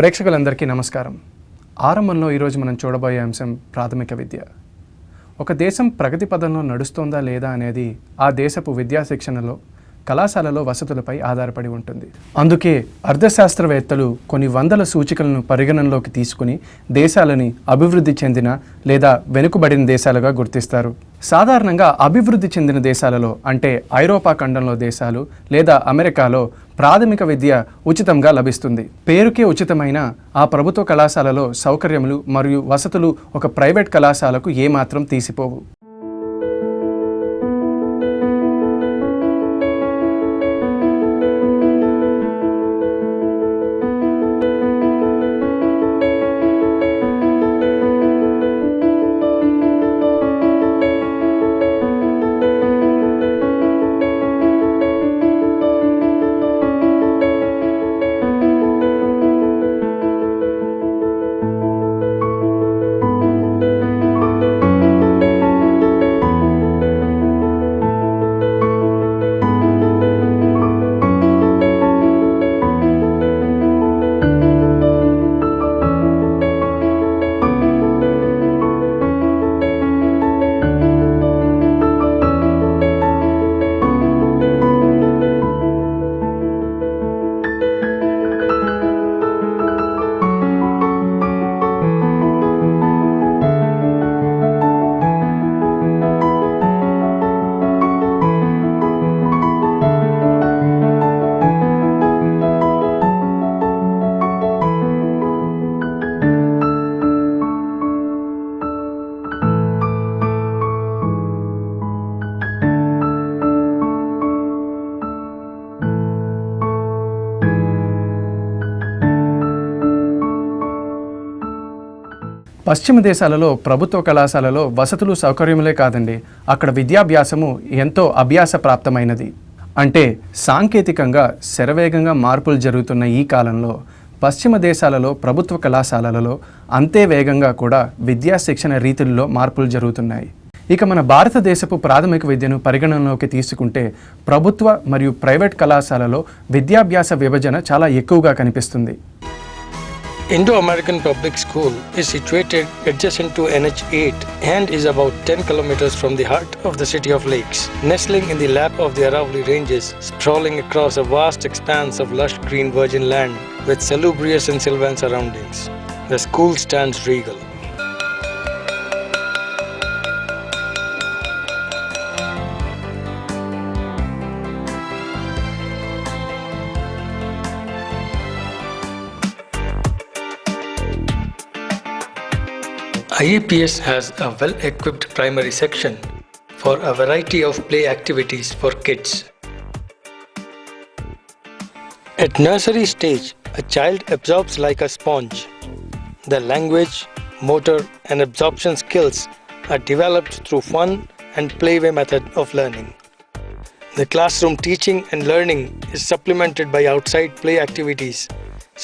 ప్రేక్షకులందరికీ నమస్కారం. ఆరంభంలో ఈరోజు మనం చూడబోయే అంశం ప్రాథమిక విద్య. ఒక దేశం ప్రగతి పదంలో నడుస్తోందా లేదా అనేది ఆ దేశపు విద్యా శిక్షణలో, కళాశాలలో వసతులపై ఆధారపడి ఉంటుంది. అందుకే అర్థశాస్త్రవేత్తలు కొన్ని వందల సూచికలను పరిగణనలోకి తీసుకుని దేశాలని అభివృద్ధి చెందిన లేదా వెనుకబడిన దేశాలుగా గుర్తిస్తారు. సాధారణంగా అభివృద్ధి చెందిన దేశాలలో అంటే ఐరోపా ఖండంలో దేశాలు లేదా అమెరికాలో ప్రాథమిక విద్య ఉచితంగా లభిస్తుంది. పేరుకే ఉచితమైన ఆ ప్రభుత్వ కళాశాలలో సౌకర్యములు మరియు వసతులు ఒక ప్రైవేట్ కళాశాలకు ఏమాత్రం తీసిపోవు. పశ్చిమ దేశాలలో ప్రభుత్వ కళాశాలలో వసతులు సౌకర్యములే కాదండి, అక్కడ విద్యాభ్యాసము ఎంతో అభ్యాస ప్రాప్తమైనది. అంటే సాంకేతికంగా శరవేగంగా మార్పులు జరుగుతున్న ఈ కాలంలో పశ్చిమ దేశాలలో ప్రభుత్వ కళాశాలలలో అంతే వేగంగా కూడా విద్యా శిక్షణ రీతుల్లో మార్పులు జరుగుతున్నాయి. ఇక మన భారతదేశపు ప్రాథమిక విద్యను పరిగణనలోకి తీసుకుంటే ప్రభుత్వ మరియు ప్రైవేట్ కళాశాలలో విద్యాభ్యాస విభజన చాలా ఎక్కువగా కనిపిస్తుంది. Indo-American Public School is situated adjacent to NH8 and is about 10 kilometers from the heart of the city of Lakes. Nestling in the lap of the Aravalli Ranges, sprawling across a vast expanse of lush green virgin land with salubrious and sylvan surroundings, the school stands regal. IAPS has a well-equipped primary section for a variety of play activities for kids. At nursery stage, a child absorbs like a sponge. The language, motor, and absorption skills are developed through fun and playway method of learning. The classroom teaching and learning is supplemented by outside play activities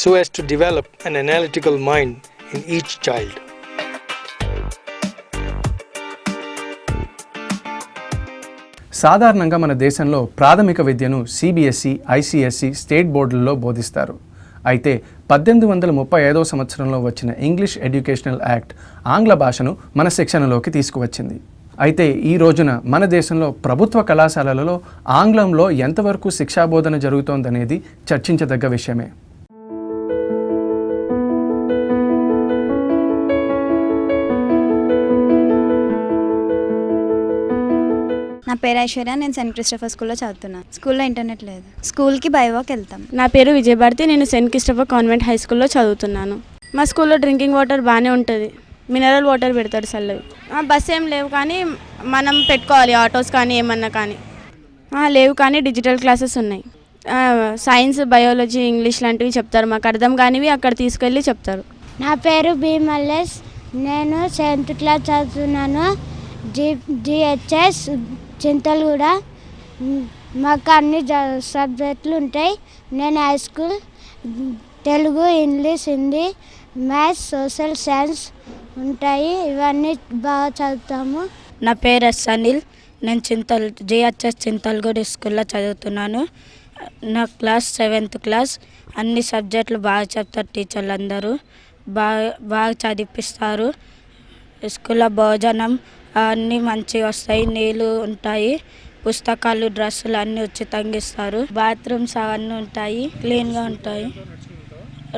so as to develop an analytical mind in each child. సాధారణంగా మన దేశంలో ప్రాథమిక విద్యను CBSE, ICSE state బోర్డుల్లో బోధిస్తారు. అయితే 1835 సంవత్సరంలో వచ్చిన English educational act ఆంగ్ల భాషను మన శిక్షణలోకి తీసుకువచ్చింది. అయితే ఈ రోజున మన దేశంలో ప్రభుత్వ కళాశాలలలో ఆంగ్లంలో ఎంతవరకు శిక్షాబోధన జరుగుతోందనేది చర్చించదగ్గ విషయమే. నా పేరు ఐశ్వర్య, నేను సెయింట్ క్రిస్టోఫర్ స్కూల్లో చదువుతున్నాను. స్కూల్లో ఇంటర్నెట్ లేదు, స్కూల్కి బై వాక్ వెళ్తాం. నా పేరు విజయభారతి, నేను సెయింట్ క్రిస్టోఫర్ కాన్వెంట్ హై స్కూల్లో చదువుతున్నాను. మా స్కూల్లో డ్రింకింగ్ వాటర్ బాగానే ఉంటుంది, మినరల్ వాటర్ పెడతారు చల్లవి. బస్ ఏం లేవు కానీ మనం పెట్టుకోవాలి, ఆటోస్ కానీ ఏమన్నా కానీ లేవు, కానీ డిజిటల్ క్లాసెస్ ఉన్నాయి. సైన్స్, బయాలజీ, ఇంగ్లీష్ లాంటివి చెప్తారు, మాకు అర్థం కానివి అక్కడ తీసుకెళ్ళి చెప్తారు. నా పేరు బి మల్లేష్, నేను 7th క్లాస్ చదువుతున్నాను. GHS చింతలగూడ. మాకు అన్ని సబ్జెక్టులు ఉంటాయి. నేను high school Telugu, English, Hindi, maths, social science ఉంటాయి. ఇవన్నీ బాగా చదువుతాము. నా పేరు ఎస్ అనిల్, నేను GHS చింతలగూడ స్కూల్లో చదువుతున్నాను. నా క్లాస్ 7th క్లాస్. అన్ని సబ్జెక్టులు బాగా చెప్తారు టీచర్లు అందరూ, బాగా చదివిపిస్తారు. స్కూల్లో భోజనం అన్నీ మంచిగా వస్తాయి, నీళ్ళు ఉంటాయి, పుస్తకాలు డ్రెస్సులు అన్నీ ఉచితంగా ఇస్తారు, బాత్రూమ్స్ అవన్నీ ఉంటాయి, క్లీన్గా ఉంటాయి.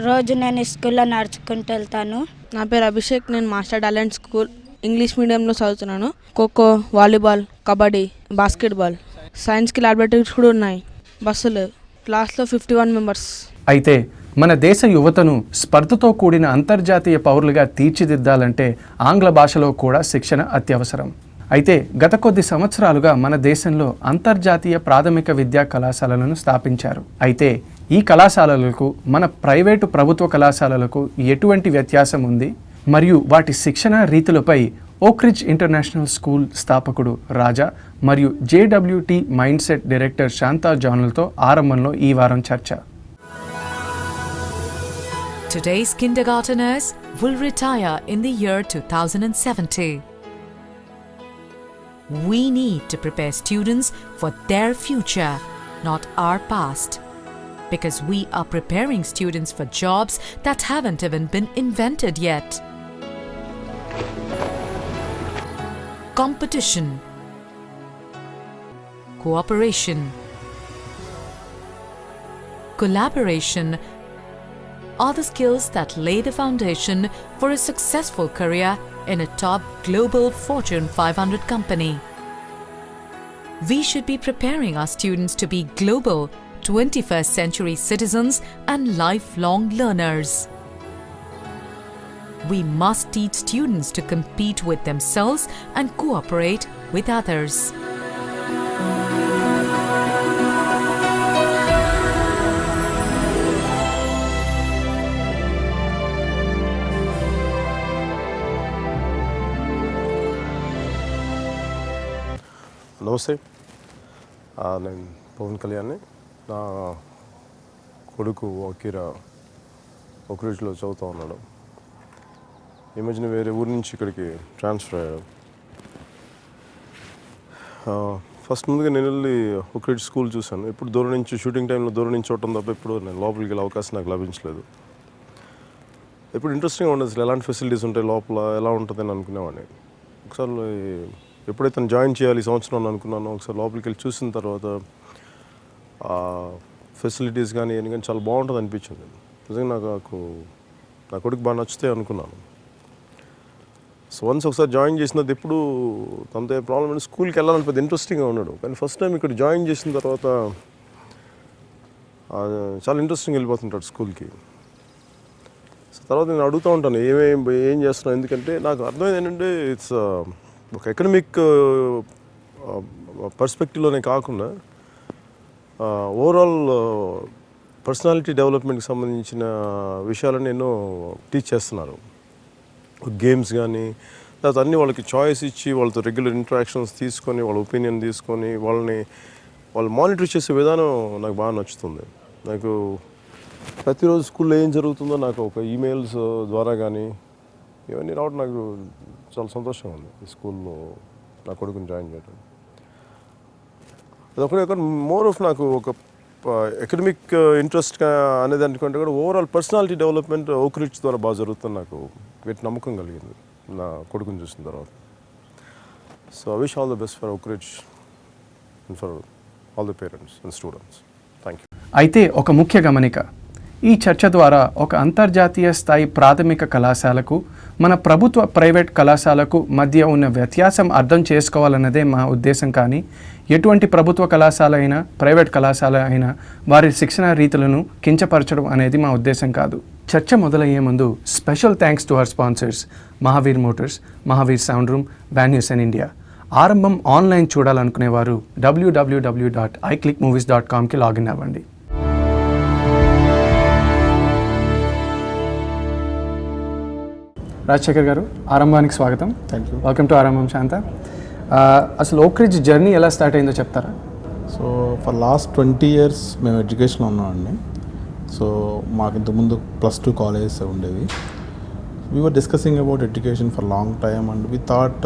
రోజు నేను స్కూల్లో నడుచుకుంటూ వెళ్తాను. నా పేరు అభిషేక్, నేను మాస్టర్ టాలెంట్ స్కూల్ ఇంగ్లీష్ మీడియంలో చదువుతున్నాను. ఖోఖో, వాలీబాల్, కబడ్డీ, బాస్కెట్బాల్, సైన్స్కి ల్యాబొరేటరీస్ కూడా ఉన్నాయి. బస్సులు, క్లాస్లో 51 మెంబర్స్. అయితే మన దేశ యువతను స్పర్ధతో కూడిన అంతర్జాతీయ పౌరులుగా తీర్చిదిద్దాలంటే ఆంగ్ల భాషలో కూడా శిక్షణ అత్యవసరం. అయితే గత కొద్ది సంవత్సరాలుగా మన దేశంలో అంతర్జాతీయ ప్రాథమిక విద్యా కళాశాలలను స్థాపించారు. అయితే ఈ కళాశాలలకు మన ప్రైవేటు ప్రభుత్వ కళాశాలలకు ఎటువంటి వ్యత్యాసం ఉంది మరియు వాటి శిక్షణ రీతులపై ఓక్రిడ్జ్ ఇంటర్నేషనల్ స్కూల్ స్థాపకుడు రాజా మరియు JWT mindset director Shanta జానులతో ఆరంభంలో ఈ వారం చర్చ. Today's kindergarteners will retire in the year 2070. We need to prepare students for their future, not our past. Because we are preparing students for jobs that haven't even been invented yet. Competition, cooperation, collaboration are the skills that lay the foundation for a successful career in a top global Fortune 500 company. We should be preparing our students to be global 21st century citizens and lifelong learners. We must teach students to compete with themselves and cooperate with others. నమస్తే, నేను పవన్ కళ్యాణ్ని. నా కొడుకు ఒకీరా ఓక్రిడ్జ్లో చదువుతూ ఉన్నాడు. ఈ మధ్యన వేరే ఊరి నుంచి ఇక్కడికి ట్రాన్స్ఫర్ అయ్యాడు. ఫస్ట్ ముందుగా నేను వెళ్ళి ఓక్రిడ్జ్ స్కూల్ చూశాను. ఇప్పుడు దూరం నుంచి షూటింగ్ టైంలో దూరం నుంచి చూడటం తప్ప ఇప్పుడు నేను లోపలికి వెళ్ళే అవకాశం నాకు లభించలేదు. ఇప్పుడు ఇంట్రెస్టింగ్గా ఉండదు, అసలు ఎలాంటి ఫెసిలిటీస్ ఉంటాయి లోపల, ఎలా ఉంటుందని అనుకునేవాడిని. ఒకసారి ఎప్పుడైతే తను జాయిన్ చేయాలి ఈ సంవత్సరం అనుకున్నానో, ఒకసారి లోపలికి వెళ్ళి చూసిన తర్వాత ఫెసిలిటీస్ కానీ ఏం కానీ చాలా బాగుంటుంది అనిపించింది. నిజంగా నాకు నా కొడుకు బాగా నచ్చుతాయి అనుకున్నాను. సో వన్స్ ఒకసారి జాయిన్ చేసినది ఎప్పుడు తనతో ప్రాబ్లం ఏంటి, స్కూల్కి వెళ్ళాలని పెద్ద ఇంట్రెస్టింగ్గా ఉన్నాడు. కానీ ఫస్ట్ టైం ఇక్కడ జాయిన్ చేసిన తర్వాత చాలా ఇంట్రెస్టింగ్ వెళ్ళిపోతుంటాడు స్కూల్కి. సో తర్వాత నేను అడుగుతూ ఉంటాను ఏం చేస్తున్నాను, ఎందుకంటే నాకు అర్థమైంది ఏంటంటే ఇట్స్ ఒక ఎకనమిక్ పర్స్పెక్టివ్లోనే కాకుండా ఓవరాల్ పర్సనాలిటీ డెవలప్మెంట్కి సంబంధించిన విషయాలను ఎన్నో టీచ్ చేస్తున్నారు. గేమ్స్ కానీ తర్వాత అన్నీ వాళ్ళకి చాయిస్ ఇచ్చి వాళ్ళతో రెగ్యులర్ ఇంటరాక్షన్స్ తీసుకొని వాళ్ళ ఒపీనియన్ తీసుకొని వాళ్ళు మానిటర్ చేసే విధానం నాకు బాగా నచ్చుతుంది. నాకు ప్రతిరోజు స్కూల్లో ఏం జరుగుతుందో నాకు ఒక ఈమెయిల్స్ ద్వారా కానీ ఇవన్నీ రావడం నాకు చాలా సంతోషంగా ఉంది. ఈ స్కూల్లో నా కొడుకుని జాయిన్ చేయడం అదొక మోర్ ఆఫ్ నాకు ఒక ఎకడమిక్ ఇంట్రెస్ట్ అనేది అనుకుంటే కూడా ఓవరాల్ పర్సనాలిటీ డెవలప్మెంట్ ఓక్రిడ్జ్ ద్వారా బాగా జరుగుతుంది. నాకు వీటి నమ్మకం కలిగింది నా కొడుకుని చూసిన తర్వాత. So I wish all the best for Oakridge and for all the parents and students. Thank you. అయితే ఒక ముఖ్య గమనిక, ఈ చర్చ ద్వారా ఒక అంతర్జాతీయ స్థాయి ప్రాథమిక కళాశాలకు మన ప్రభుత్వ ప్రైవేట్ కళాశాలకు మధ్య ఉన్న వ్యత్యాసం అర్థం చేసుకోవాలన్నదే మా ఉద్దేశం. కానీ ఎటువంటి ప్రభుత్వ కళాశాల అయినా ప్రైవేట్ కళాశాల అయినా వారి శిక్షణ రీతులను కించపరచడం అనేది మా ఉద్దేశం కాదు. చర్చ మొదలయ్యే ముందు special thanks to our sponsors Mahavir motors, Mahavir sound room, venues in India. ఆరంభం ఆన్లైన్ చూడాలనుకునేవారు www.iQlikmovies.comకి లాగిన్ అవ్వండి. రాజశేఖర్ గారు, ఆరంభానికి స్వాగతం. Thank you. వెల్కమ్ టు ఆరంభం. శాంత, అసలు ఓక్రిడ్జ్ జర్నీ ఎలా స్టార్ట్ అయిందో చెప్తారా? సో ఫర్ లాస్ట్ 20 years మేము ఎడ్యుకేషన్లో ఉన్నామండి. సో మాకు ఇంతకుముందు +2 కాలేజెస్ ఉండేవి. We were discussing about education for long time and we thought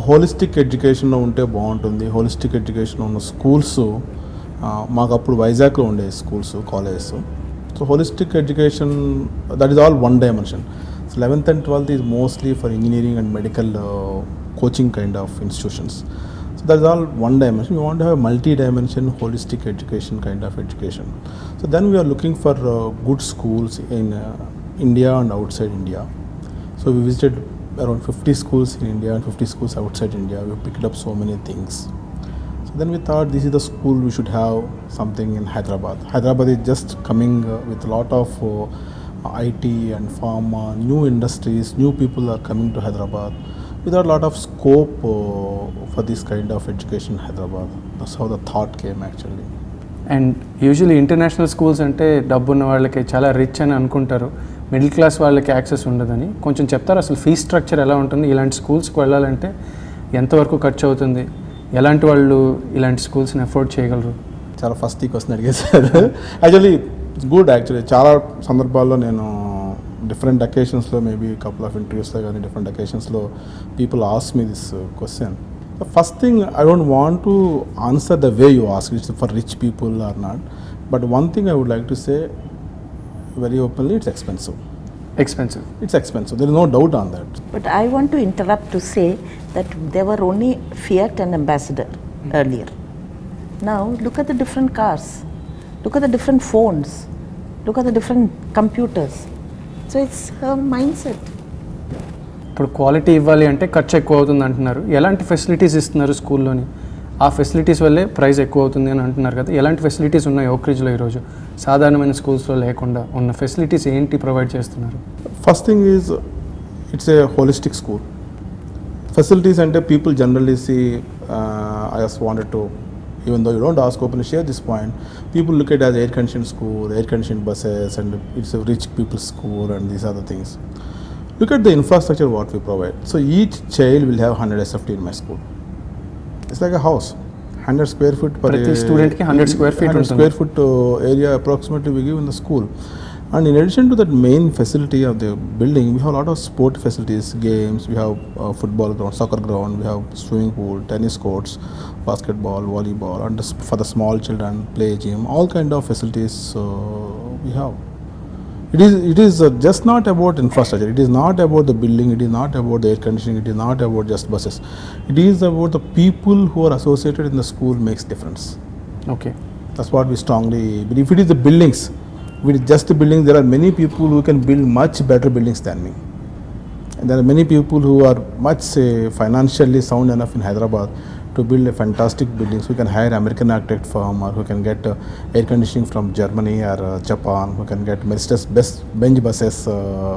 holistic ఎడ్యుకేషన్లో ఉంటే బాగుంటుంది. హోలిస్టిక్ ఎడ్యుకేషన్లో ఉన్న స్కూల్స్ మాకు అప్పుడు వైజాగ్లో ఉండే schools colleges. So holistic education, that is all one dimension. So 11th and 12th is mostly for engineering and medical coaching kind of institutions. So that is all one dimension. We want to have multi-dimension holistic education kind of education. So then we are looking for good schools in India and outside India. So we visited around 50 schools in India and 50 schools outside India. We picked up so many things. So then we thought this is the school we should have something in Hyderabad. Hyderabad is just coming with a lot of IT and pharma, new industries, new people are coming to Hyderabad. Without a lot of scope for this kind of education in Hyderabad. That's how the thought came actually. And usually international schools అంటే డబ్బు ఉన్న వాళ్ళకి చాలా rich అని అనుకుంటారు, middle class వాళ్ళకి access ఉండదని. కొంచెం చెప్తారు అసలు ఫీ స్ట్రక్చర్ ఎలా ఉంటుంది, ఇలాంటి స్కూల్స్కి వెళ్ళాలంటే ఎంతవరకు ఖర్చు అవుతుంది, ఎలాంటి వాళ్ళు ఇలాంటి స్కూల్స్ని అఫోర్డ్ చేయగలరు? చాలా ఫస్ట్ ఈ క్వశ్చన్ అడిగేశారు. Actually it's good. యాక్చువల్లీ చాలా సందర్భాల్లో నేను డిఫరెంట్ అకేషన్స్లో, మేబీ కపుల్ ఆఫ్ ఇంటర్వ్యూస్లో కానీ డిఫరెంట్ అకేషన్స్లో people ask me this question. The first thing, I don't want to answer the way you ask, it's for rich people or not. But one thing I would like to say very openly, it's expensive. Expensive. It's expensive. There is no doubt on that. But I want to interrupt to say that there were only Fiat and Ambassador earlier. Now look at the different cars, look at the different phones, look at the different computers. So it's her mindset. ఇప్పుడు quality ఇవ్వాలి అంటే ఖర్చు ఎక్కువ అవుతుంది అంటున్నారు. ఎలాంటి facilities ఇస్తున్నారు స్కూల్లోని? ఆ ఫెసిలిటీస్ వల్లే ప్రైస్ ఎక్కువ అవుతుంది అని అంటున్నారు కదా. ఎలాంటి ఫెసిలిటీస్ ఉన్నాయి ఓక్రిడ్జ్లో ఈరోజు సాధారణమైన స్కూల్స్లో లేకుండా ఉన్న ఫెసిలిటీస్ ఏంటి ప్రొవైడ్ చేస్తున్నారు? First thing is it's a holistic school. Facilities అంటే people generally see, I just wanted to, even though you don't ask openly, share this point, people look at it as air conditioned school, air conditioned buses, and it's a rich people's school and these other things. Look at the infrastructure what we provide. So each child will have 100 SFT in my school. It's like a house, 100 square foot per student ki 100 square feet 100 square foot area approximately we give in the school. And in addition to that main facility of the building, we have a lot of sport facilities, games. We have football ground, soccer ground, we have swimming pool, tennis courts, basketball, volleyball, and for the small children, play gym, all kind of facilities we have. It is just not about infrastructure. It is not about the building. It is not about the air conditioning. It is not about just buses. It is about the people who are associated in the school makes difference. Okay. That's what we strongly. But if it is the buildings, if it is just the buildings, there are many people who can build much better buildings than me. And there are many people who are much financially sound enough in Hyderabad to build a fantastic buildings. We can hire American architect firm, or who can get air conditioning from Germany or Japan, who can get Mercedes best bench buses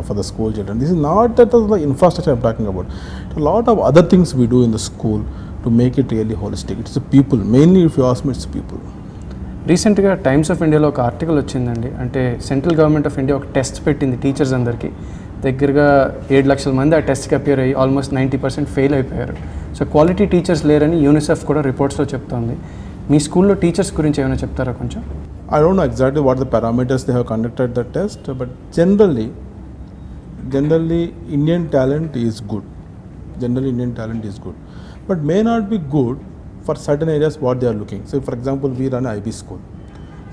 for the school children. This is not that the infrastructure I'm talking about. A lot of other things we do in the school to make it really holistic. It's the people. Mainly if you ask me, it's people. రీసెంట్గా times of ఇండియాలో ఒక article వచ్చిందండి. అంటే central government of India ఒక test పెట్టింది teachers అందరికీ. దగ్గరగా 7 లక్షల మంది ఆ టెస్ట్కి అపియర్ అయ్యి ఆల్మోస్ట్ 90% ఫెయిల్ అయిపోయారు. సో క్వాలిటీ టీచర్స్ లేరని యూనిసెఫ్ కూడా రిపోర్ట్స్లో చెప్తోంది. మీ స్కూల్లో టీచర్స్ గురించి ఏమైనా చెప్తారా కొంచెం? I don't know exactly what the parameters they have conducted the test, but generally Indian talent is good. Generally Indian talent is good, but may not be good for certain areas what they are looking. So for example, we run IB school.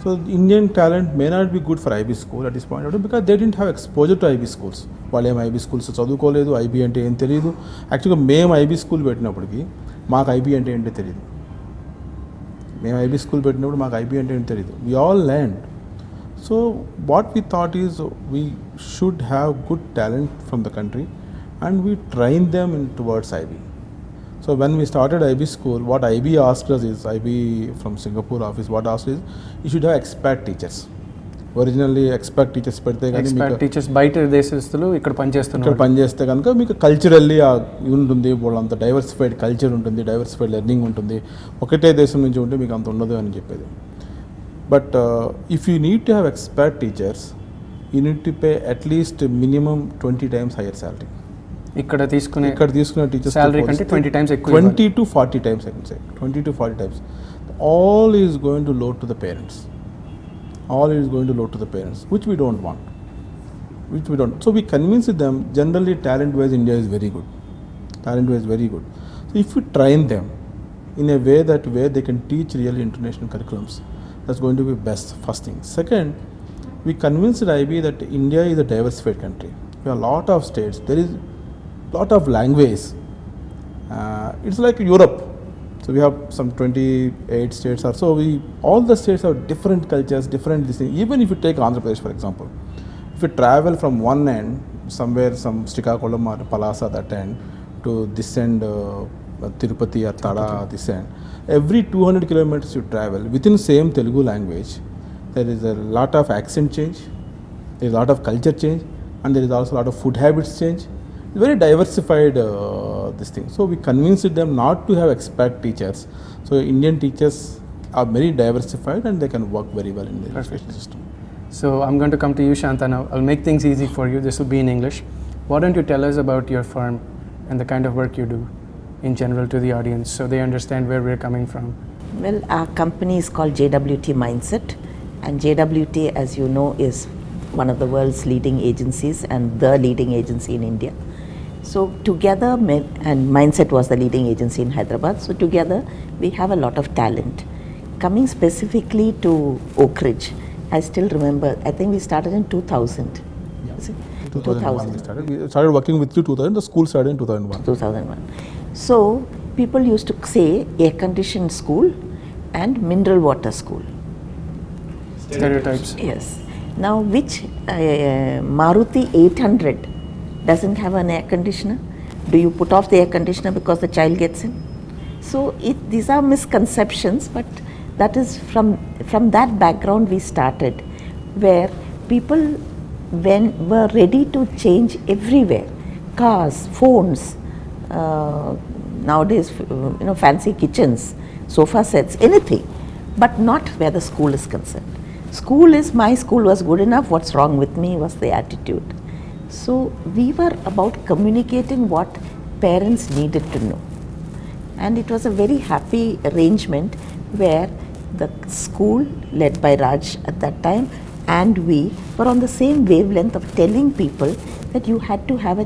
So Indian talent may not be good for IB school at this point because they didn't have exposure to IB schools. వాళ్ళు ఏం IB schools చదువుకోలేదు, IB అంటే ఏం తెలియదు. యాక్చువల్గా మేము IB school పెట్టినప్పటికీ మాకు IB అంటే ఏంటో తెలియదు. మేము IB స్కూల్ పెట్టినప్పుడు మాకు IB అంటే ఏంటో తెలియదు. We all learned. So what we thought is we should have good talent from the country and we train them in towards IB. So when we started IB school, what IB asked us is, IB from Singapore office, what asked is, you should have expat teachers. Originally expat teachers పెడితే కానీ expert teachers బయట దేశస్తులు ఇక్కడ పనిచేస్తే కనుక మీకు culturally ఉంటుంది, వాళ్ళంత diversified culture ఉంటుంది, డైవర్సిఫైడ్ లెర్నింగ్ ఉంటుంది. ఒకటే దేశం నుంచి ఉంటే మీకు అంత ఉండదు అని చెప్పేది. But if you need to have expert teachers, you need to pay at least minimum 20 times hire salary. ఇక్కడ తీసుకునే టీచర్స్ శాలరీ కంటే 20 times ఎక్కువ, 20 to 40 times I can say, 20 to 40 times. All is going to load to the parents. All is going to load to the parents, which we don't want. So we convince them, generally talent wise India is very good. So if we train them in a way that where they can teach really international curriculums, That's going to be best, first thing. Second, we convinced IB that India is a diversified country. We have a lot of states. There is a lot of language. It's like Europe. So we have some 28 states or so. All the states have different cultures, different this thing. Even if you take Andhra Pradesh, for example, if you travel from one end, somewhere, some Srikakulam or Palasa that end, to this end, Tirupati or Tada this end, every 200 kilometers you travel within same Telugu language, there is a lot of accent change, there is a lot of culture change, and there is also a lot of food habits change. It's very diversified this thing. So we convinced them not to have expat teachers. So Indian teachers are very diversified and they can work very well in the education system. So I'm going to come to you, Shanta, now. I'll make things easy for you. This will be in English. Why don't you tell us about your firm and the kind of work you do in general to the audience so they understand where we're coming from? Well, our company is called JWT Mindset, and JWT, as you know, is one of the world's leading agencies and the leading agency in India. So together, and Mindset was the leading agency in Hyderabad, so together we have a lot of talent. Coming specifically to Oak Ridge, I still remember, I think we started in 2000. Yeah. Is it? 2001 we started working with you 2000, the school started in 2001. 2001. So people used to say air conditioned school and mineral water school. Stereotypes. Yes. Now which Maruti 800 doesn't have an air conditioner? Do you put off the air conditioner because the child gets in? So these are misconceptions, but that is from that background we started, where people were ready to change everywhere. Cars, phones, nowadays fancy kitchens, sofa sets, anything, but not where the school is concerned. My school was good enough, what's wrong with me was the attitude. So we were about communicating what parents needed to know. And it was a very happy arrangement where the school, led by Raj at that time, and we were on the same wavelength of telling people that you had to have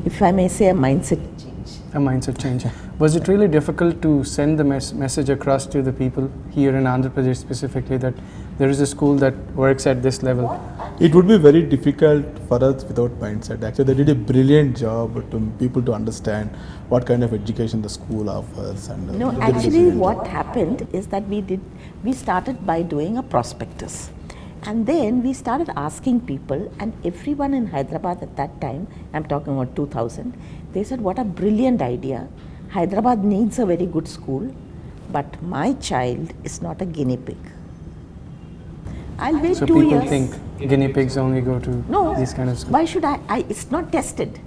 if I may say, a mindset change. A mindset change. Was it really difficult to send the message across to the people here in Andhra Pradesh specifically that there is a school that works at this level? It would be very difficult for us without mindset. Actually, they did a brilliant job to people to understand what kind of education the school offers. And no, actually what happened is that we started by doing a prospectus. And then we started asking people, and everyone in Hyderabad at that time, I'm talking about 2000, they said, what a brilliant idea. Hyderabad needs a very good school, but my child is not a guinea pig. I'll wait 2 years. So people think guinea pigs only go to these kind of schools? Why should I? It's not tested.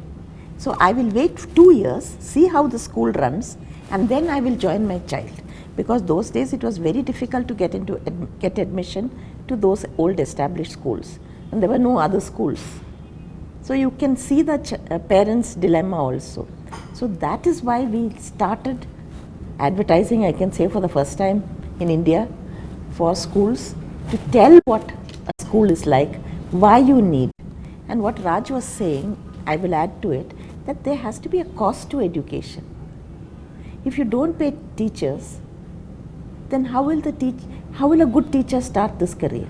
So I will wait 2 years, see how the school runs, and then I will join my child. Because those days it was very difficult to get admission to those old established schools, and there were no other schools. So you can see the parents' dilemma also. So that is why we started advertising, I can say for the first time in India, for schools, to tell what a school is like, why you need. And what Raj was saying, I will add to it, that there has to be a cost to education. If you don't pay teachers, then how will a good teacher start this career?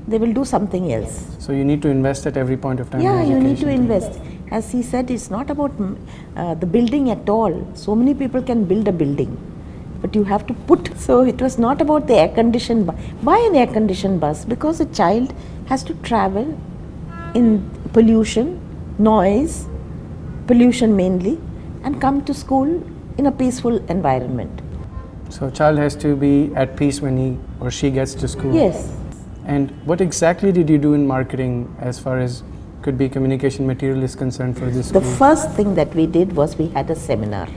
They will do something else. So you need to invest at every point of time in education. Yeah, you need to invest. As he said, it's not about the building at all. So many people can build a building, but you have to put. So it was not about the air-conditioned bus. Why an air-conditioned bus? Because a child has to travel in pollution, noise, pollution mainly, and come to school in a peaceful environment. So a child has to be at peace when he or she gets to school. Yes. And what exactly did you do in marketing as far as could be communication material is concerned for this school? The first thing that we did was we had a seminar.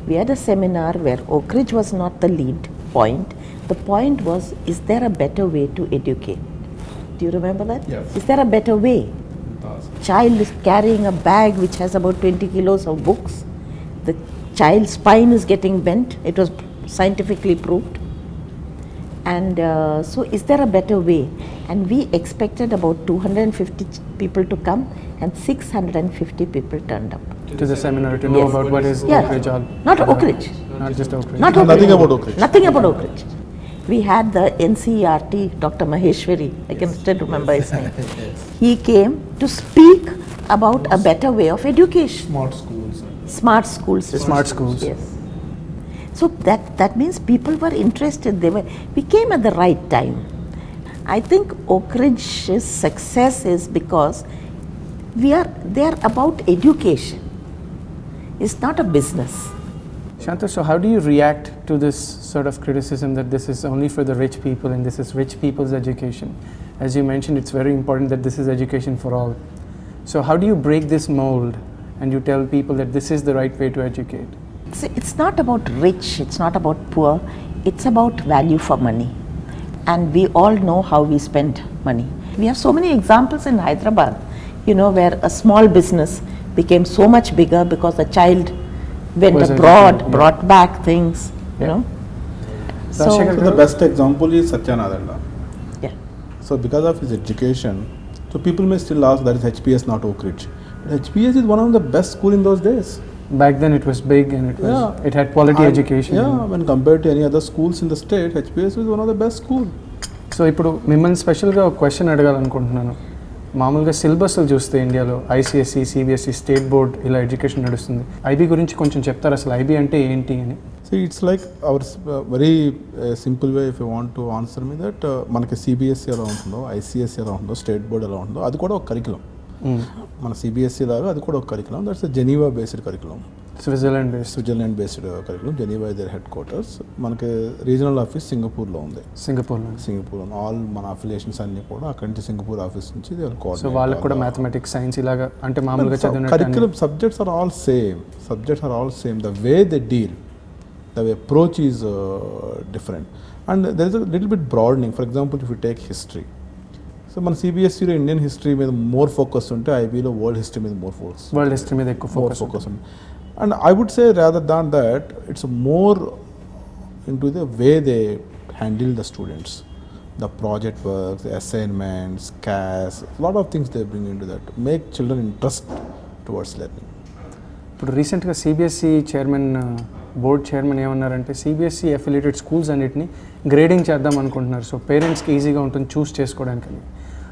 We had a seminar where Oak Ridge was not the lead point. The point was, is there a better way to educate? Do you remember that? Yes. Is there a better way? Child is carrying a bag which has about 20 kilos of books. The child's spine is getting bent. It was scientifically proved. And so is there a better way? And we expected about 250 people to come, and 650 people turned up. To the seminar to know about what is Oak Ridge all Not about. Oak Ridge. Not just Oak Ridge. Not Oak Nothing Ridge. about Oak Ridge. Nothing about Oak Ridge. we had the NCERT, Dr. Maheshwari, I can still remember his name. He came to speak about a better way of education. Smart schools. Smart schools. Smart schools. Yes. So that means people were interested. We came at the right time. I think Oak Ridge's success is because they are about education. It's not a business. Shanta, so how do you react to this sort of criticism that this is only for the rich people and this is rich people's education? As you mentioned, it's very important that this is education for all. So how do you break this mold and you tell people that this is the right way to educate? It's not about rich, it's not about poor, it's about value for money. And we all know how we spend money. We have so many examples in Hyderabad, where a small business became so much bigger because the child went abroad, brought back things, So the best example is Satyanadanda. Yeah. So because of his education, so people may still ask that is HPS not Oak Ridge. But HPS is one of the best school in those days. Back then it was big and it had quality education. Yeah, when compared to any other schools in the state, HPS was one of the best school. So ఇప్పుడు మిమ్మల్ని స్పెషల్గా ఒక question అడగాలనుకుంటున్నాను. మామూలుగా సిలబస్లు చూస్తే ఇండియాలో ICSE, CBSE, state board ఇలా education నడుస్తుంది. IB గురించి కొంచెం చెప్తారు, అసలు ఐబీ అంటే ఏంటి అని? So it's like our very simple way if you want to answer me that మనకి సిబిఎస్ఈ ఎలా ఉంటుందో, ఐసీఎస్ఈ ఎలా ఉంటుందో, స్టేట్ బోర్డ్ ఎలా ఉంటుందో అది కూడా ఒక కరికులం. మన సిబిఎస్ఈ లాగా అది కూడా ఒక curriculum. That's Geneva based curriculum. Switzerland based curriculum. Geneva is their head quarters. మనకి రీజనల్ ఆఫీస్ సింగపూర్లో ఉంది. సింగపూర్ ఆల్ మన అఫిలియేషన్స్ అన్ని కూడా అక్కడి నుంచి సింగపూర్ ఆఫీస్ నుంచి సో వాళ్ళకి కూడా మ్యాథమెటిక్స్, సైన్స్ ఇలాగా అంటే మామూలుగా చదివిన curriculum subjects are all same. The way they deal, the approach is different, and there is a little bit broadening. For example, if you take history, so మన సిబిఎస్ఈలో Indian history మీద more focus ఉంటే ఐబీలో world history మీద world history మీద ఎక్కువ focus ఉంది. And I would say rather than that it's more into the way they handle the students, the project works, assignments, CAS, lot of things they bring in to that make children interest towards learning. ఇప్పుడు రీసెంట్గా CBSE board chairman ఏమన్నారంటే CBSE affiliated schools అన్నిటిని grading చేద్దాం అనుకుంటున్నారు. So పేరెంట్స్కి ఈజీగా ఉంటుంది చూస్ చేసుకోవడానికి.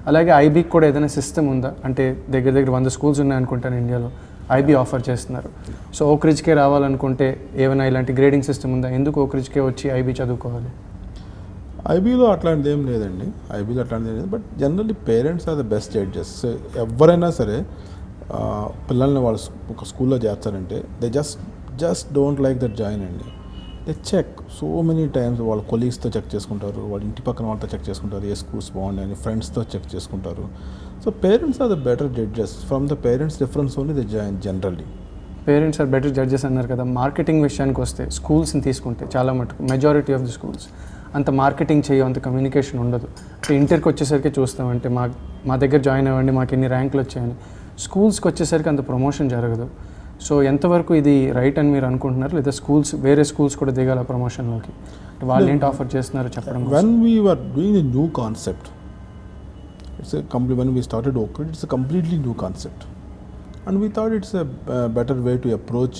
అలాగే ఐబీకి కూడా ఏదైనా సిస్టమ్ ఉందా అంటే దగ్గర 100 స్కూల్స్ ఉన్నాయనుకుంటాను ఇండియాలో, ఐబీ ఆఫర్ చేస్తున్నారు. సో ఓక్ రిడ్జ్కే రావాలనుకుంటే ఏమైనా ఇలాంటి గ్రేడింగ్ సిస్టమ్ ఉందా? ఎందుకు ఓక్ రిడ్జ్కే వచ్చి ఐబీ చదువుకోవాలి? ఐబీలో అట్లాంటిది ఏం లేదండి. But generally parents are the best judges. ఎవరైనా సరే పిల్లల్ని వాళ్ళు ఒక స్కూల్లో చేర్చారంటే they just don't like that join అండి. They check so many times. వాళ్ళ కొలీగ్స్తో చెక్ చేసుకుంటారు, వాళ్ళ ఇంటి పక్కన వాళ్ళతో చెక్ చేసుకుంటారు, ఏ స్కూల్స్ బాగున్నాయని ఫ్రెండ్స్తో చెక్ చేసుకుంటారు. So parents are the better judges. From the parents reference only they join generally. Parents are better judges అన్నారు కదా. మార్కెటింగ్ విషయానికి వస్తే స్కూల్స్ని తీసుకుంటే చాలా మటుకు మెజారిటీ ఆఫ్ ది స్కూల్స్ అంత మార్కెటింగ్ చేయవు, అంత కమ్యూనికేషన్ ఉండదు. అంటే ఇంటర్కి వచ్చేసరికి చూస్తామంటే మా దగ్గర జాయిన్ అవ్వండి, మాకు ఎన్ని ర్యాంకులు వచ్చాయని. స్కూల్స్కి వచ్చేసరికి అంత ప్రమోషన్ జరగదు. సో ఎంతవరకు ఇది రైట్ అని మీరు అనుకుంటున్నారు, లేదా వేరే స్కూల్స్ కూడా దిగాల ప్రమోషన్లోకి? వాళ్ళు ఏంటి ఆఫర్ చేస్తున్నారు చెప్పడం? When we were doing a new concept, when we started Oak Ridge, it's a completely new concept, and we thought it's a better way to approach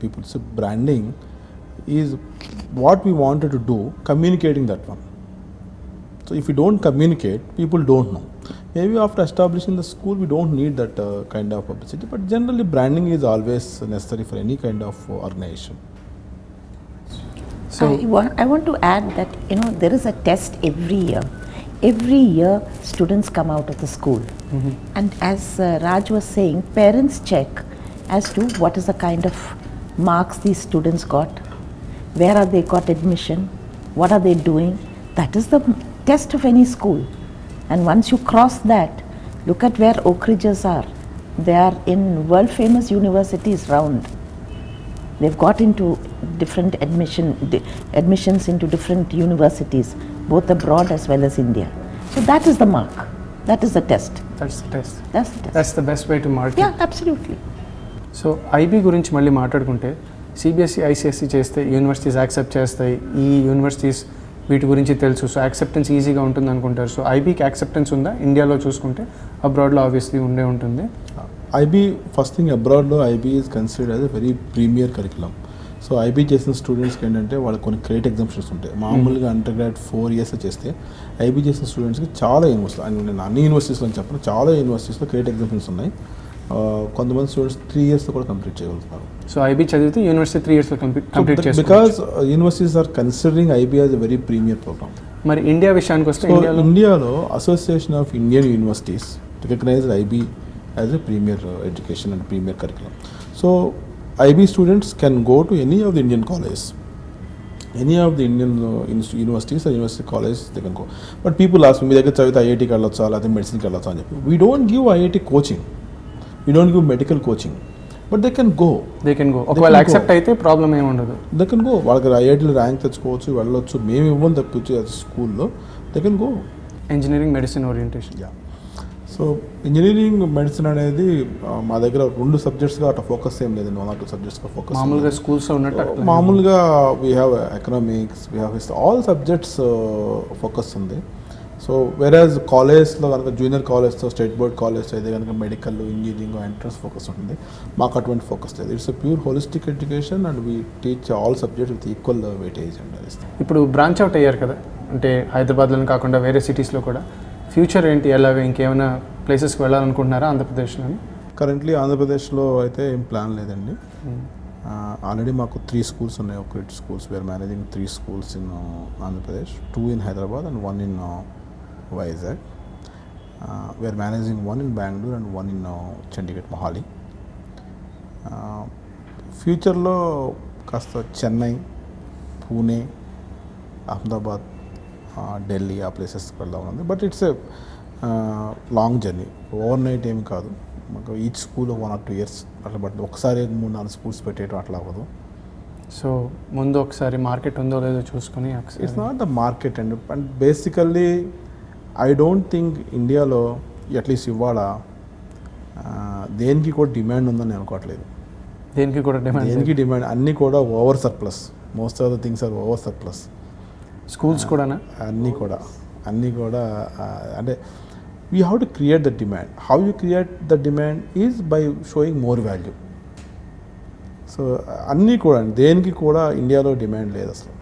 people. So branding is what we wanted to do, communicating that one. So if we don't communicate, people don't know. Maybe after establishing the school, we don't need that kind of publicity, but generally branding is always necessary for any kind of organization. So I want to add that there is a test every year. Every year students come out of the school, and as Raj was saying, parents check as to what is the kind of marks these students got, where are they got admission, what are they doing. That is the test of any school. And once you cross that, look at where Oak Ridges are. They are in world famous universities round. They've got into different admissions into different universities, both abroad as well as India. So that is the mark. That is the test. That's the test. That's the best way to market. Yeah, absolutely. So IB గురించి మళ్ళీ మాట్లాడుకుంటే CBSE, ICSE చేస్తే universities accept చేస్తాయి. ఈ universities వీటి గురించి తెలుసు, so acceptance ఈజీగా ఉంటుంది అనుకుంటారు. సో ఐబీకి యాక్సెప్టెన్స్ ఉందా? ఇండియాలో చూసుకుంటే అబ్రాడ్లో ఆబ్వియస్లీ ఉంటుంది. IB, first thing abroad, IB is considered as a very premier curriculum. So IB చేసిన స్టూడెంట్స్కి ఏంటంటే వాళ్ళకి కొన్ని క్రెడిట్ ఎగ్జామ్షన్స్ ఉంటాయి. మామూలుగా అండర్ గ్రాడ్ 4 years చేస్తే ఐబీ చేసిన స్టూడెంట్స్కి చాలా యూనివర్సిటీ, నేను అన్ని యూనివర్సిటీస్లో చెప్పను, చాలా యూనివర్సిటీస్లో క్రెడిట్ ఎగ్జామ్షన్స్ ఉన్నాయి. కొంతమంది స్టూడెంట్స్ 3 years కూడా కంప్లీట్ చేయగలుగుతారు. సో ఐబీ చదివితే యూనివర్సిటీ 3 yearsలో కంప్లీట్ చేసుకోవచ్చు. Because universities are considering IB as a very premier programme. మరి ఇండియా విషయానికి వస్తే ఇండియాలో association of Indian universities recognised IB as a premier education and premier curriculum. So IB students can go to any of the Indian colleges, any of the Indian universities or university colleges they can go. But people ask me, మీ దగ్గర చదివితే ఐఐటీకి వెళ్ళొచ్చా లేకపోతే మెడిసిన్కి వెళ్ళొచ్చా అని చెప్పి. We don't give IIT coaching, we don't give medical coaching, but they can go. ఒకవేళ accept అయితే problem ఏమి ఉండదు. They can go. వాళ్ళకి ఐఐటీలో ర్యాంక్ తెచ్చుకోవచ్చు, వెళ్ళొచ్చు. మేము ఇవ్వని తప్పించి స్కూల్లో they can go. Engineering medicine orientation. So engineering medicine అనేది మా దగ్గర 2 సబ్జెక్ట్స్గా అట్లా ఫోకస్ ఏం లేదండి, 1 or 2 సబ్జెక్ట్స్గా ఫోకస్. మామూలుగా స్కూల్స్లో ఉన్నట్టు మామూలుగా we have economics, we have all subjects focus ఉంది. సో వేరేజ్ కాలేజ్లో కనుక జూనియర్ కాలేజ్తో స్టేట్ బోర్డ్ కాలేజ్ అయితే కనుక మెడికల్, ఇంజనీరింగ్, ఎంట్రన్స్ ఫోకస్ ఉంటుంది. మాకు అటువంటి ఫోకస్ లేదు. It's a pure holistic education and we teach all subjects with equal weightage అండి. ఇప్పుడు బ్రాంచ్ అవుట్ అయ్యారు కదా, అంటే హైదరాబాద్లో కాకుండా వేరే సిటీస్లో కూడా ఫ్యూచర్ ఏంటి, ఎలాగ ఇంకేమైనా ప్లేసెస్కి వెళ్ళాలనుకుంటున్నారా ఆంధ్రప్రదేశ్లో? కరెంట్లీ ఆంధ్రప్రదేశ్లో అయితే ఏం ప్లాన్ లేదండి. ఆల్రెడీ మాకు 3 schools ఉన్నాయి, credit schools. We're managing 3 schools in Andhra Pradesh, 2 in Hyderabad and 1 in Vizag. We're managing 1 in Bangalore and 1 in Chandigarh, Mohali. ఫ్యూచర్లో కాస్త చెన్నై, పూణే, అహ్మదాబాద్, ఢిల్లీ ఆ ప్లేసెస్కి వెళ్దాం ఉంది. But it's a long journey, over night ఏమి కాదు. మాకు ఈచ్ స్కూల్ 1 or 2 years అట్లా, బట్ ఒకసారి 3-4 schools పెట్టేయడం అట్లా అవ్వదు. సో ముందు ఒకసారి మార్కెట్ ఉందో లేదో చూసుకొని. It's not the market and basically I don't think ఇండియాలో అట్లీస్ట్ ఇవాళ దేనికి కూడా డిమాండ్ ఉందని నేను అనుకోవట్లేదు. దేనికి డిమాండ్ అన్నీ కూడా over surplus. Most of the things are over surplus. Schools కూడా అన్నీ కూడా అంటే we have to create the demand. How you create the demand is by showing more value. So అన్నీ కూడా దేనికి కూడా ఇండియాలో డిమాండ్ లేదు అసలు,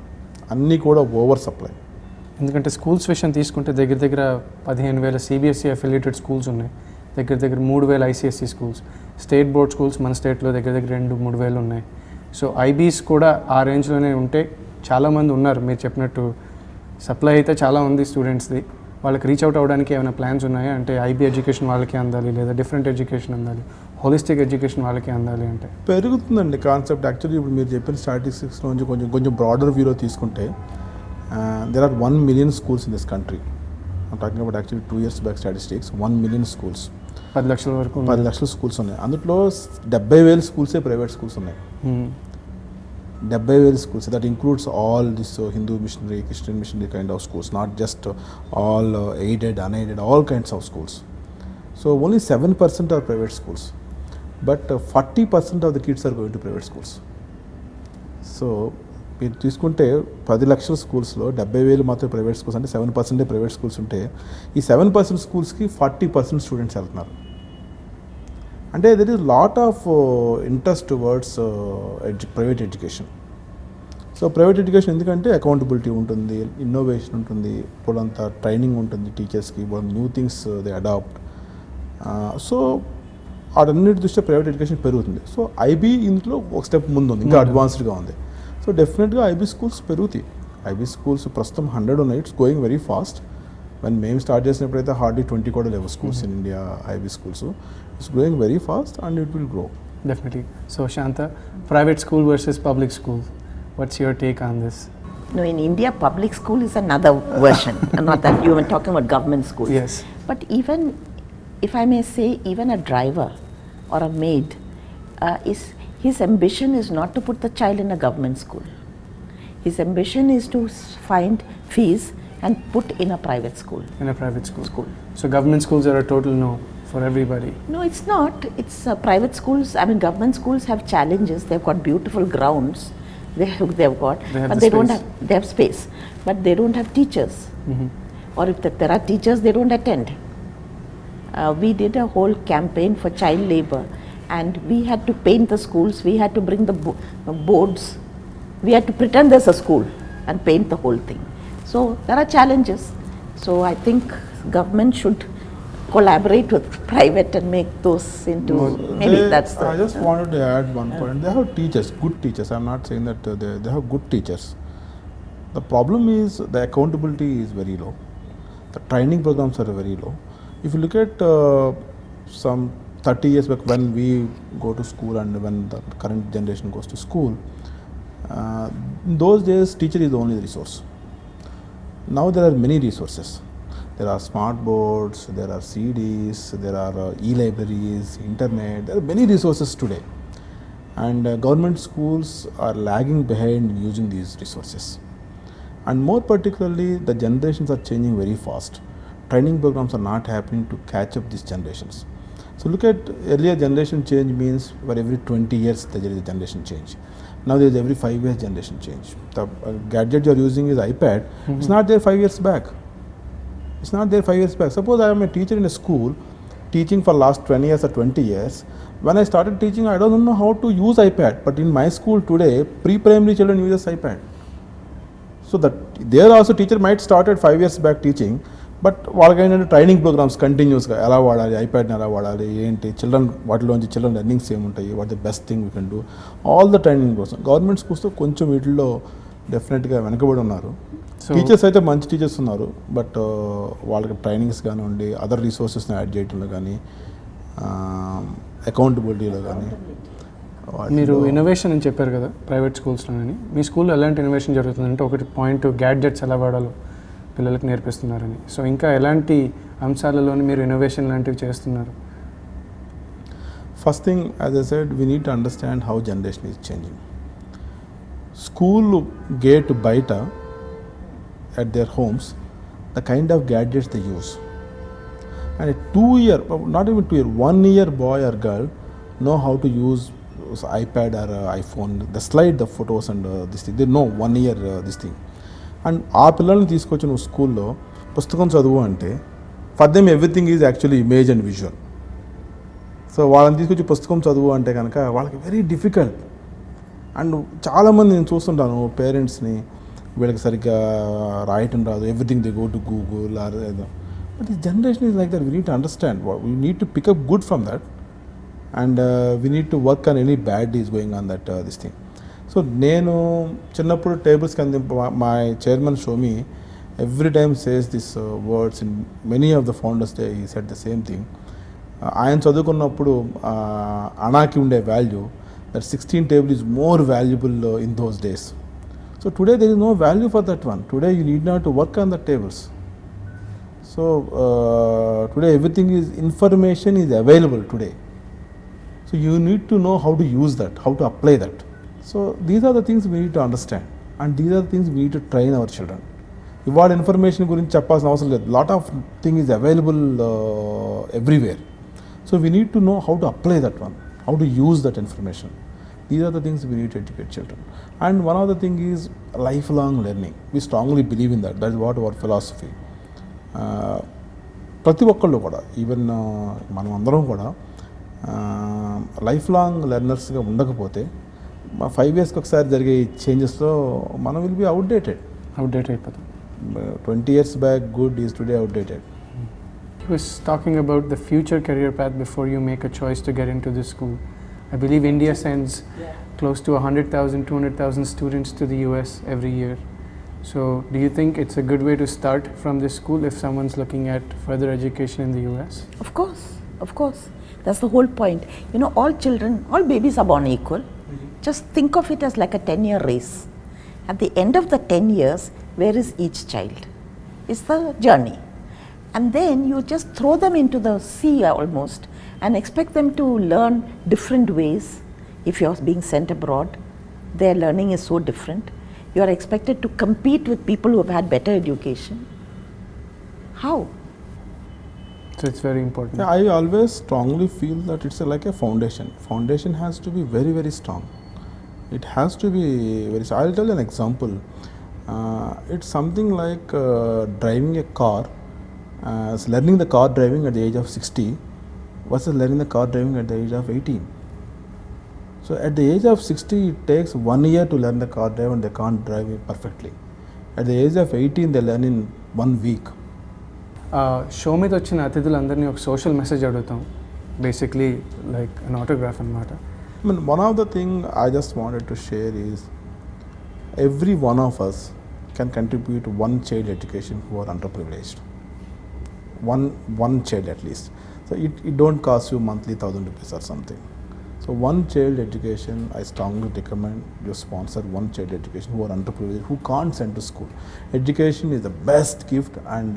అన్నీ కూడా ఓవర్ సప్లై. ఎందుకంటే స్కూల్స్ విషయం తీసుకుంటే దగ్గర 15,000 CBSE అఫిలియేటెడ్ స్కూల్స్ ఉన్నాయి, దగ్గర 3,000 ICSE schools, state board schools మన స్టేట్లో దగ్గర 2,000-3,000 ఉన్నాయి. సో ఐబీస్ కూడా ఆ రేంజ్లోనే ఉంటే చాలామంది ఉన్నారు. మీరు చెప్పినట్టు సప్లై అయితే చాలా ఉంది స్టూడెంట్స్ది. వాళ్ళకి రీచ్ అవుట్ అవ్వడానికి ఏమైనా ప్లాన్స్ ఉన్నాయా? అంటే ఐబీ ఎడ్యుకేషన్ వాళ్ళకి అందాలి, లేదా డిఫరెంట్ ఎడ్యుకేషన్ అందాలి, హోలిస్టిక్ ఎడ్యుకేషన్ వాళ్ళకి అందాలి అంటే పెరుగుతుందండి కాన్సెప్ట్. యాక్చువల్లీ ఇప్పుడు మీరు చెప్పిన స్టాటిస్టిక్స్లో నుంచి కొంచెం బ్రాడర్ వ్యూలో తీసుకుంటే there are 1 million schools in this country. I'm talking about actually 2 years back statistics. 1 million schools, 10 లక్షల వరకు 10 లక్షల స్కూల్స్ ఉన్నాయి. అందులో 70,000 schools ప్రైవేట్ స్కూల్స్ ఉన్నాయి. 70,000 schools. That includes all this Hindu missionary, Christian missionary kind of schools, not just all aided, unaided, all kinds of schools. So only 7% are private schools, but 40% of the kids are going to private schools. So మీరు తీసుకుంటే 10 లక్షల స్కూల్స్లో 70,000 మాత్రం private schools, అంటే 7% private schools ఉంటే ఈ 7% స్కూల్స్కి 40% students వెళ్తున్నారు. అంటే there is lot of interest towards private education. So private education ఎందుకంటే అకౌంటబిలిటీ ఉంటుంది, ఇన్నోవేషన్ ఉంటుంది, ఇప్పుడంతా ట్రైనింగ్ ఉంటుంది టీచర్స్కి, new things they adopt. So వాటన్నిటి దృష్ట్యా ప్రైవేట్ ఎడ్యుకేషన్ పెరుగుతుంది. సో ఐబీ ఇంట్లో ఒక స్టెప్ ముందు ఉంది, ఇంకా అడ్వాన్స్డ్గా ఉంది. సో డెఫినెట్గా ఐబీ స్కూల్స్ పెరుగుతాయి. ఐబీ స్కూల్స్ ప్రస్తుతం 100 ఉన్నాయి. It's going very fast. మేము స్టార్ట్ చేసినప్పుడైతే హార్డ్లీ 20 కూడా లేవు schools in India, IB schools. It's growing very fast and it will grow. Definitely. So Shanta, private school versus public school, what's your take on this? No, in India, public school is another version. Not that you were talking about government schools. Yes. But even, if I may say, even a driver or a maid, his ambition is not to put the child in a government school. His ambition is to find fees and put in a private school. In a private school. So government schools are a total no for everybody. No, it's not. It's private schools. I mean, government schools have challenges. They've got beautiful grounds. They've got, but they don't have. They have space, but they don't have teachers. Or if there are teachers, they don't attend. We did a whole campaign for child labor, and we had to paint the schools. We had to bring the boards We had to pretend there's a school and paint the whole thing. So there are challenges. So I think government should collaborate with private and make those into I just wanted to add one point. They have teachers, good teachers. I'm not saying that they have good teachers. The problem is the accountability is very low. The training programs are very low. If you look at some 30 years back when we go to school and when the current generation goes to school, in those days teacher is the only resource. Now there are many resources. There are smart boards, there are CDs, there are e-libraries, internet, there are many resources today. And government schools are lagging behind in using these resources. And more particularly, the generations are changing very fast. Training programs are not happening to catch up these generations. So look at earlier generation change means for every 20 years there is a generation change. Now there is every 5 years generation change. The gadget you are using is iPad. It's not there 5 years back. It's not there 5 years back. Suppose I am a teacher in a school teaching for last 20 years or 20 years. When I started teaching, I don't know how to use iPad. But in my school today, pre-primary children use iPad. So that there also teacher might start at 5 years back teaching, but వాళ్ళకి ఏంటంటే training programmes కంటిన్యూస్గా ఎలా వాడాలి, ఐప్యాడ్ని ఎలా వాడాలి, ఏంటి వాటిలోంచి children learnings ఏముంటాయి, what the best thing we can do, all the training కోసం. గవర్నమెంట్ స్కూల్స్తో కొంచెం వీటిల్లో డెఫినెట్గా వెనకబడి ఉన్నారు. టీచర్స్ అయితే మంచి టీచర్స్ ఉన్నారు, బట్ వాళ్ళకి ట్రైనింగ్స్ కానివ్వండి, అదర్ రిసోర్సెస్ని యాడ్ చేయడంలో కానీ, అకౌంటబిలిటీలో కానీ. మీరు ఇన్నోవేషన్ అని చెప్పారు కదా ప్రైవేట్ స్కూల్స్లోని, మీ స్కూల్లో ఎలాంటి ఇన్నోవేషన్ జరుగుతుందంటే ఒకటి పాయింట్ గ్యాడ్జెట్స్ ఎలా వాడాలో పిల్లలకు నేర్పిస్తున్నారని. సో ఇంకా ఎలాంటి అంశాలలోని మీరు ఇన్నోవేషన్ లాంటివి చేస్తున్నారు? First thing, as I said, we need to understand how generation is changing. School gate బయట at their homes, the kind of gadgets they use. And a 2-year, not even 2-year, 1-year boy or girl know how to use iPad or iPhone, the slide, the photos and this thing. They know 1 year this thing. And ఆ పిల్లల్ని తీసుకొచ్చి నువ్వు స్కూల్లో పుస్తకం చదువు అంటే for them everything is actually image and visual. So వాళ్ళని తీసుకొచ్చి పుస్తకం చదువు అంటే కనుక వాళ్ళకి వెరీ డిఫికల్ట్. అండ్ చాలామంది నేను చూస్తుంటాను పేరెంట్స్ని, వీళ్ళకి సరిగ్గా రాయటం రాదు, everything they go to Google or ఏదో. But this generation is like that. We need to understand, we need to pick up good from that and we need to work on any bad is going on that this thing. So నేను చిన్నప్పుడు tables కింద my chairman Shomi every time says this words in many of the founders day he said the same thing. ఆయన చదువుకున్నప్పుడు అనాకి ఉండే value, that 16 table is more valuable in those days. So today there is no value for that one. Today you need not to work on the tables. So today everything is, information is available today. So you need to know how to use that, how to apply that. So these are the things we need to understand, and these are the things we need to train our children. ఇవాళ information గురించి చెప్పాల్సిన అవసరం లేదు. Lot of thing is available everywhere. So we need to know how to apply that one, how to use that information. These are the things we need to educate children. And one other thing is lifelong learning. We strongly believe in that. That is what our philosophy. ప్రతి ఒక్కళ్ళు కూడా, even మనం అందరం కూడా life long లెర్నర్స్గా ఉండకపోతే 5 yearsకి ఒకసారి జరిగే చేంజెస్లో మనం విల్ బి అవుట్డేటెడ్ అయిపోతాం. 20 years back good is today outdated. He was talking about the future career path before you make a choice to get into this school. I believe India sends close to 100,000, 200,000 students to the US every year. So do you think it's a good way to start from this school if someone's looking at further education in the US? Of course. That's the whole point. You know, all children, all babies are born equal. Just think of it as like a 10-year race. At the end of the 10 years, where is each child? It's the journey. And then you just throw them into the sea almost and expect them to learn different ways. If you're being sent abroad, their learning is so different. You are expected to compete with people who have had better education. How? So it's very important. Yeah, I always strongly feel that it's like a foundation. Foundation has to be very, very strong. It has to be very strong. I'll tell you an example. It's something like driving a car, learning the car driving at the age of 60 versus learning the car driving at the age of 18. So at the age of 60, it takes 1 year to learn the car drive and they can't drive it perfectly. At the age of 18, they learn in 1 week. Show మీద వచ్చిన అతిథులందరినీ ఒక social message అడుగుతాం, basically like an autograph అనమాట. I mean, one of the thing I just wanted to share is every one of us can contribute one child education who are underprivileged. One child at least. So it don't cost you monthly 1,000 rupees or something. So one child education, I strongly recommend you sponsor one child education who are underprivileged, who can't send to school. Education is the best gift, and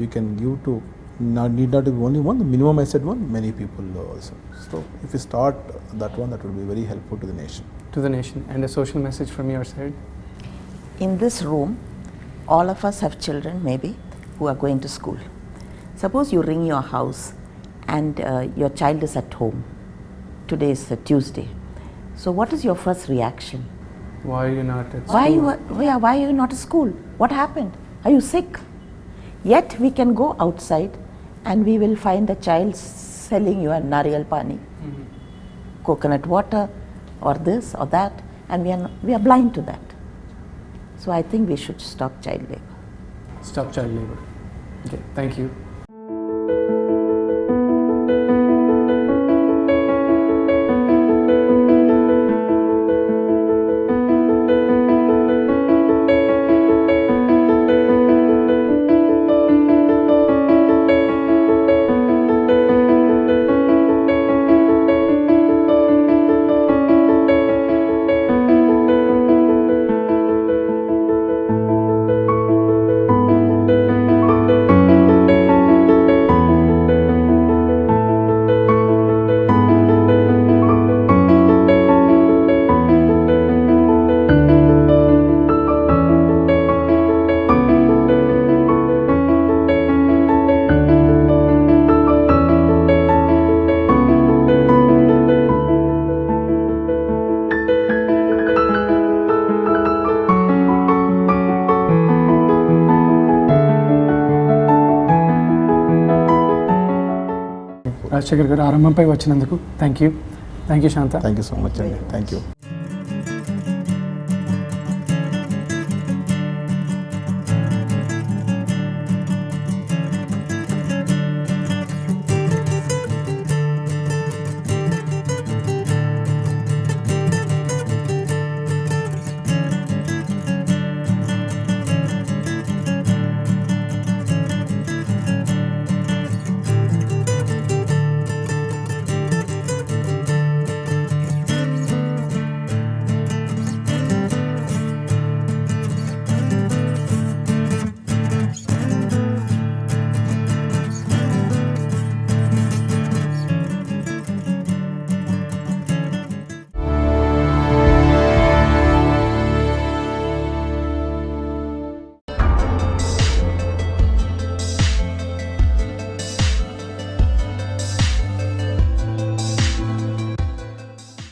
you can give to need not be only one, the minimum I said one, many people also. So if you start that one, that will be very helpful to the nation. To the nation. And a social message from your side? In this room, all of us have children maybe who are going to school. Suppose you ring your house and your child is at home. Today is Tuesday. So what is your first reaction? Why are you not at school? Why are you not at school? What happened? Are you sick? Yet we can go outside and we will find a child selling you a nariyal pani, coconut water, or this or that, and we are blind to that. So I think we should stop child labor. Stop child labor. Okay, thank you. Rajasekhar గారు, ఆరంభంపై వచ్చినందుకు thank you Shanta. Thank you so much, Andy. Thank you.